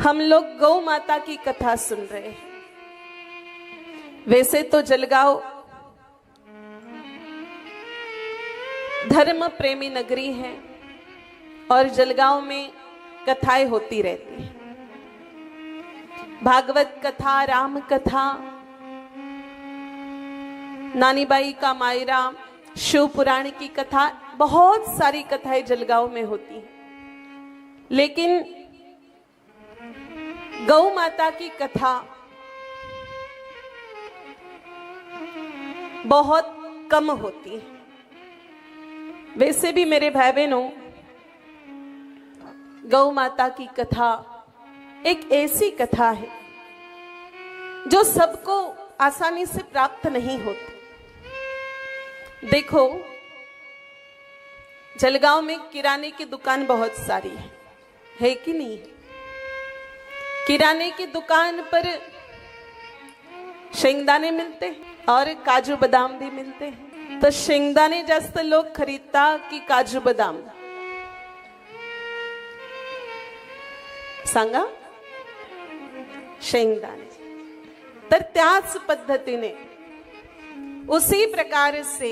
हम लोग गौ माता की कथा सुन रहे हैं। वैसे तो जलगांव धर्म प्रेमी नगरी है और जलगांव में कथाएं होती रहती हैं। भागवत कथा, राम कथा, नानीबाई का मायरा, शिव पुराण की कथा, बहुत सारी कथाएं जलगांव में होती हैं। लेकिन गौ माता की कथा बहुत कम होती है। वैसे भी मेरे भाई बहनों, गौ माता की कथा एक ऐसी कथा है जो सबको आसानी से प्राप्त नहीं होती। देखो, जलगांव में किराने की दुकान बहुत सारी है कि नहीं? किराने की दुकान पर शेंगदाने मिलते हैं और काजू बादाम भी मिलते हैं। तो शेंगदाने जास्त लोग खरीदता की काजू बदाम? सांगा? शेंगदाणे। तर त्याच पद्धतीने उसी प्रकार से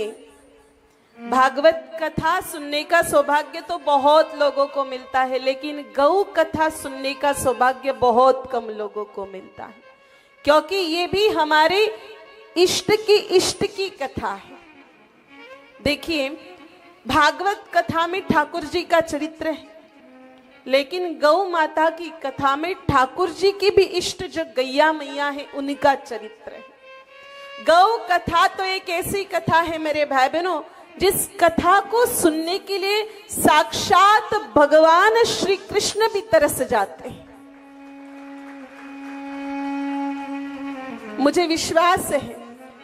भागवत कथा सुनने का सौभाग्य तो बहुत लोगों को मिलता है, लेकिन गौ कथा सुनने का सौभाग्य बहुत कम लोगों को मिलता है, क्योंकि ये भी हमारे इष्ट की कथा है। देखिए, भागवत कथा में ठाकुर जी का चरित्र है, लेकिन गौ माता की कथा में ठाकुर जी की भी इष्ट जो गैया मैया है उनका चरित्र है। गौ कथा तो एक ऐसी कथा है मेरे भाई बहनों, जिस कथा को सुनने के लिए साक्षात भगवान श्री कृष्ण भी तरस जाते हैं। मुझे विश्वास है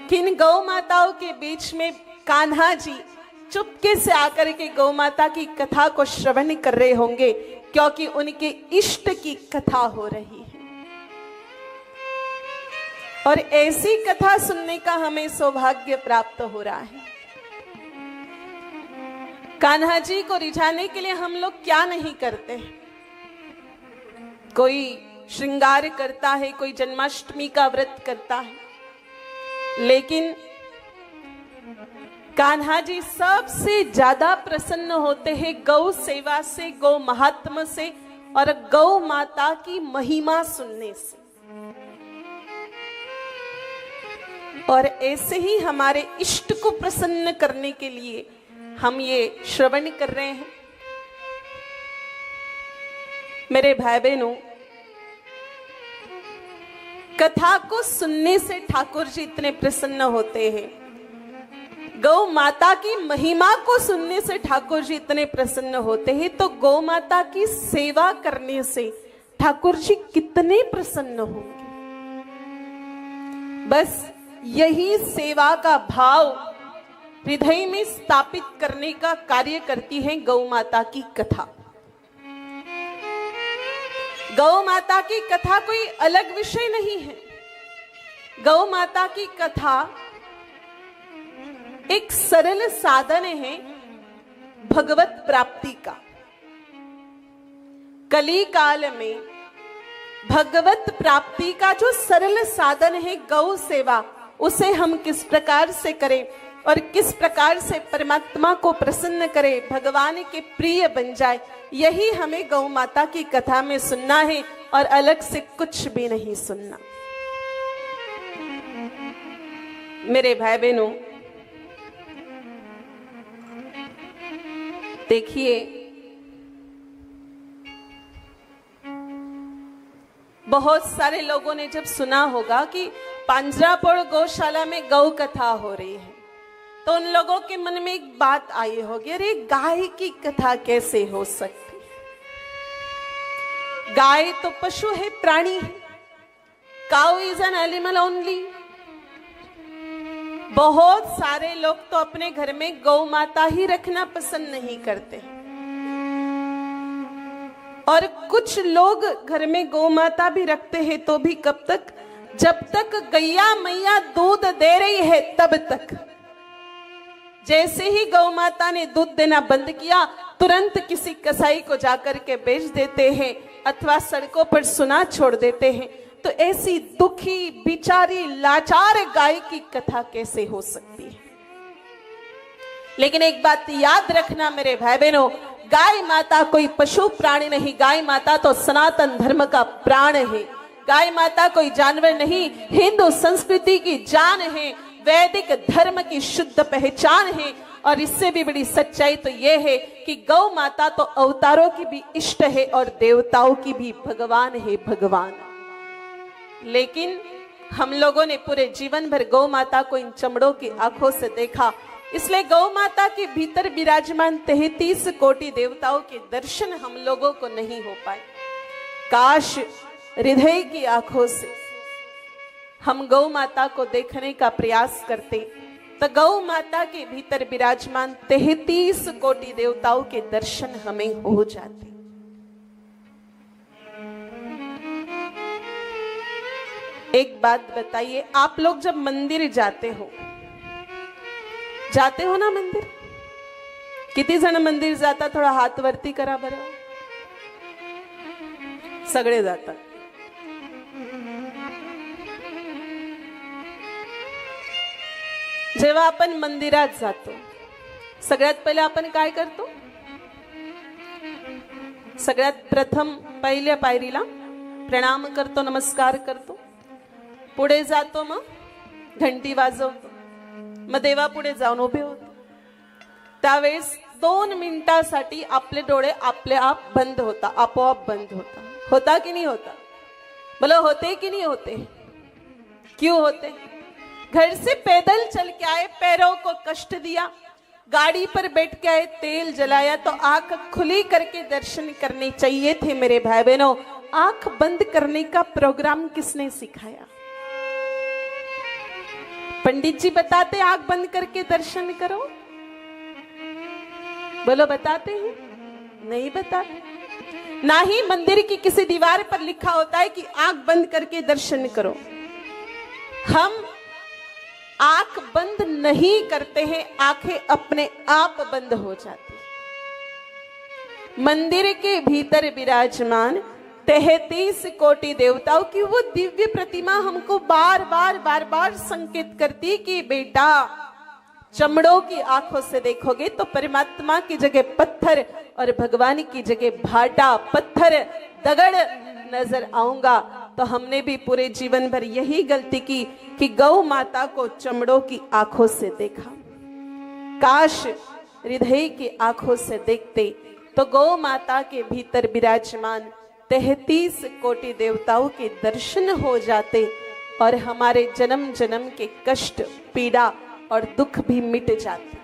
कि इन गौ माताओं के बीच में कान्हा जी चुपके से आकर के गौ माता की कथा को श्रवण कर रहे होंगे, क्योंकि उनके इष्ट की कथा हो रही है। और ऐसी कथा सुनने का हमें सौभाग्य प्राप्त हो रहा है। कान्हा जी को रिझाने के लिए हम लोग क्या नहीं करते हैं। कोई श्रृंगार करता है, कोई जन्माष्टमी का व्रत करता है, लेकिन कान्हा जी सबसे ज्यादा प्रसन्न होते हैं गौ सेवा से, गौ महात्म से और गौ माता की महिमा सुनने से। और ऐसे ही हमारे इष्ट को प्रसन्न करने के लिए हम ये श्रवण कर रहे हैं। मेरे भाई बहनों, कथा को सुनने से ठाकुर जी इतने प्रसन्न होते हैं, गौ माता की महिमा को सुनने से ठाकुर जी इतने प्रसन्न होते हैं, तो गौ माता की सेवा करने से ठाकुर जी कितने प्रसन्न होंगे। बस यही सेवा का भाव हृदय में स्थापित करने का कार्य करती है गौ माता की कथा। गौ माता की कथा कोई अलग विषय नहीं है। गौ माता की कथा एक सरल साधन है भगवत प्राप्ति का। कली काल में भगवत प्राप्ति का जो सरल साधन है गौ सेवा, उसे हम किस प्रकार से करें और किस प्रकार से परमात्मा को प्रसन्न करें, भगवान के प्रिय बन जाए, यही हमें गौ माता की कथा में सुनना है और अलग से कुछ भी नहीं सुनना। मेरे भाई बहनों, देखिए, बहुत सारे लोगों ने जब सुना होगा कि पांजरापोड़ गौशाला में गौ कथा हो रही है, तो उन लोगों के मन में एक बात आई होगी, अरे गाय की कथा कैसे हो सकती है? गाय तो पशु है, प्राणी है। Cow is an animal only. बहुत सारे लोग तो अपने घर में गौ माता ही रखना पसंद नहीं करते, और कुछ लोग घर में गौ माता भी रखते हैं, तो भी कब तक? जब तक गैया मैया दूध दे रही है तब तक। जैसे ही गौ माता ने दूध देना बंद किया, तुरंत किसी कसाई को जाकर के बेच देते हैं अथवा सड़कों पर सुना छोड़ देते हैं, तो ऐसी दुखी बिचारी लाचार गाय की कथा कैसे हो सकती है। लेकिन एक बात याद रखना मेरे भाई बहनों, गाय माता कोई पशु प्राणी नहीं, गाय माता तो सनातन धर्म का प्राण है। गाय माता कोई जानवर नहीं, हिंदू संस्कृति की जान है, वैदिक धर्म की शुद्ध पहचान है। और इससे भी बड़ी सच्चाई तो यह है कि गौ माता तो अवतारों की भी इष्ट है और देवताओं की भी भगवान है, भगवान। लेकिन हम लोगों ने पूरे जीवन भर गौ माता को इन चमड़ों की आंखों से देखा, इसलिए गौ माता के भीतर विराजमान 33 कोटि देवताओं के दर्शन हम लोगों को नहीं हो पाए। काश हृदय की आंखों से हम गौ माता को देखने का प्रयास करते, तो गौ माता के भीतर विराजमान 33 कोटि देवताओं के दर्शन हमें हो जाते। एक बात बताइए, आप लोग जब मंदिर जाते हो ना मंदिर, किती जण मंदिर जाता? थोडा हात वरती करा बरं। सगळे जातात। जेव्हा आपण मंदिरात जातो, सगळ्यात पहिले आपण काय करतो? सगळ्यात प्रथम पहिल्या पायरीला प्रणाम करतो, नमस्कार करतो, पुढे जातो, मग घंटी वाजवतो, मग देवापुढे जाऊन उभे होतो। त्यावेळेस 2 मिनिटासाठी आपले डोळे आपले आप बंद होता, आपोआप बंद होता। होता कि नहीं होता? बोलो होते कि नहीं होते? क्यों होते? घर से पैदल चल के आए, पैरों को कष्ट दिया, गाड़ी पर बैठ के आए, तेल जलाया, तो आंख खुली करके दर्शन करने चाहिए थे मेरे भाई बहनों। आंख बंद करने का प्रोग्राम किसने सिखाया? पंडित जी बताते आंख बंद करके दर्शन करो? बोलो बताते हैं? नहीं बताते। ना ही मंदिर की किसी दीवार पर लिखा होता है कि आंख बंद करके दर्शन करो। हम आंख बंद नहीं करते हैं, आंखें अपने आप बंद हो जाती। मंदिर के भीतर विराजमान 33 कोटि देवताओं की वो दिव्य प्रतिमा हमको बार बार संकेत करती कि बेटा, चमड़ों की आंखों से देखोगे तो परमात्मा की जगह पत्थर और भगवान की जगह भाटा, पत्थर, दगड़ नजर आऊंगा। तो हमने भी पूरे जीवन भर यही गलती की कि गौ माता को चमड़ों की आंखों से देखा। काश हृदय की आंखों से देखते तो गौ माता के भीतर विराजमान 33 कोटि देवताओं के दर्शन हो जाते और हमारे जन्म जन्म के कष्ट, पीड़ा और दुख भी मिट जाते।